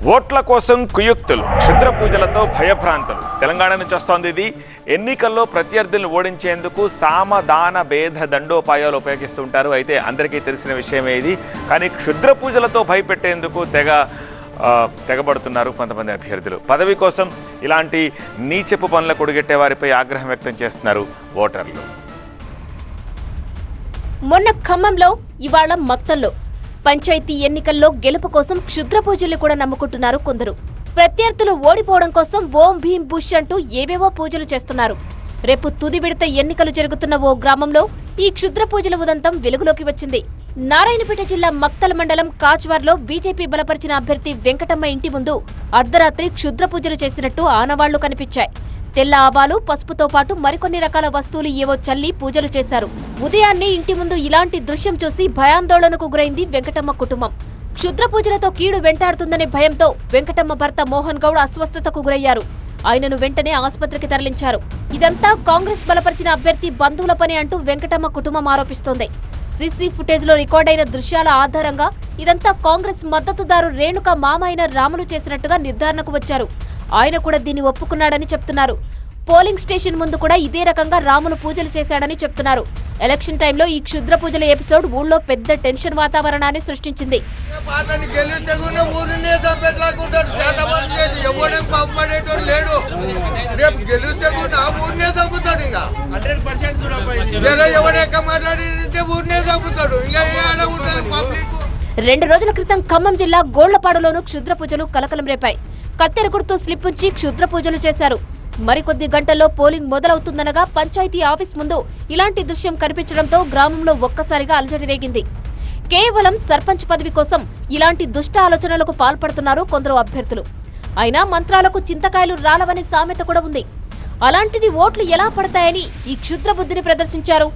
ఓట్ల కోసం కుయుక్తులు, క్షుద్ర పూజలతో భయభ్రాంతులు. తెలంగాణ నుంచి వస్తోంది ఇది. ఎన్నికల్లో ప్రత్యర్థులను ఓడించేందుకు సామదాన భేద దండోపాయాలు ఉపయోగిస్తుంటారు. అయితే అందరికీ తెలిసిన విషయమే ఇది. కానీ క్షుద్ర పూజలతో భయపెట్టేందుకు తెగబడుతున్నారు కొంతమంది అభ్యర్థులు. పదవి కోసం ఇలాంటి నీచపు పనులకు ఒడిగట్టే వారిపై ఆగ్రహం వ్యక్తం చేస్తున్నారు ఓటర్లు. మొన్న ఖమ్మంలో, ఇవాళ మక్తల్లో పంచాయతీ ఎన్నికల్లో గెలుపు కోసం క్షుద్ర పూజలు కూడా నమ్ముకుంటున్నారు కొందరు. ప్రత్యర్థులు ఓడిపోవడం కోసం ఓం భీం బుష్ అంటూ ఏవేవో పూజలు చేస్తున్నారు. రేపు తుది విడత ఎన్నికలు జరుగుతున్న ఓ గ్రామంలో ఈ క్షుద్ర పూజల ఉదంతం వెలుగులోకి వచ్చింది. నారాయణపేట జిల్లా మక్తల మండలం కాజ్వార్లో బీజేపీ బలపరిచిన అభ్యర్థి వెంకటమ్మ ఇంటి ముందు అర్ధరాత్రి క్షుద్ర పూజలు చేసినట్టు ఆనవాళ్లు కనిపించాయి. తెల్ల ఆబాలు, పసుపుతో పాటు మరికొన్ని రకాల వస్తువులు ఏవో చల్లి పూజలు చేశారు. ఉదయాన్నే ఇంటి ముందు ఇలాంటి దృశ్యం చూసి భయాందోళనకు గురైంది వెంకటమ్మ కుటుంబం. క్షుద్ర పూజలతో కీడు వెంటాడుతుందనే భయంతో వెంకటమ్మ భర్త మోహన్ గౌడ్ అస్వస్థతకు గురయ్యారు. ఆయనను వెంటనే ఆసుపత్రికి తరలించారు. ఇదంతా కాంగ్రెస్ బలపరిచిన అభ్యర్థి బంధువుల పని అంటూ వెంకటమ్మ కుటుంబం ఆరోపిస్తోంది. సీసీ ఫుటేజ్లో రికార్డైన దృశ్యాల ఆధారంగా ఇదంతా కాంగ్రెస్ మద్దతుదారు రేణుక మామ అయిన రాములు చేసినట్టుగా నిర్ధారణకు వచ్చారు. ఆయన కూడా దీన్ని ఒప్పుకున్నాడని చెప్తున్నారు. పోలింగ్ స్టేషన్ ముందు కూడా ఇదే రకంగా రాములు పూజలు చేశాడని చెప్తున్నారు. ఎలక్షన్ టైంలో ఈ క్షుద్ర పూజల ఎపిసోడ్ ఊళ్ళో పెద్ద టెన్షన్ వాతావరణాన్ని సృష్టించింది. రెండు రోజుల క్రితం ఖమ్మం జిల్లా గోళ్లపాడులోనూ క్షుద్ర పూజలు కలకలం రేపాయి. కత్తెర గుర్తు స్లిప్ ఉంచి క్షుద్ర పూజలు చేశారు. మరికొద్ది గంటల్లో పోలింగ్ మొదలవుతుందనగా పంచాయతీ ఆఫీస్ ముందు ఇలాంటి దృశ్యం కనిపించడంతో గ్రామంలో ఒక్కసారిగా అలజడి రేగింది. కేవలం సర్పంచ్ పదవి కోసం ఇలాంటి దుష్ట ఆలోచనలకు పాల్పడుతున్నారు కొందరు అభ్యర్థులు. అయినా మంత్రాలకు చింతకాయలు రాలవనే సామెత కూడా ఉంది. అలాంటిది ఓట్లు ఎలా పడతాయని ఈ క్షుద్ర బుద్ధిని ప్రదర్శించారు.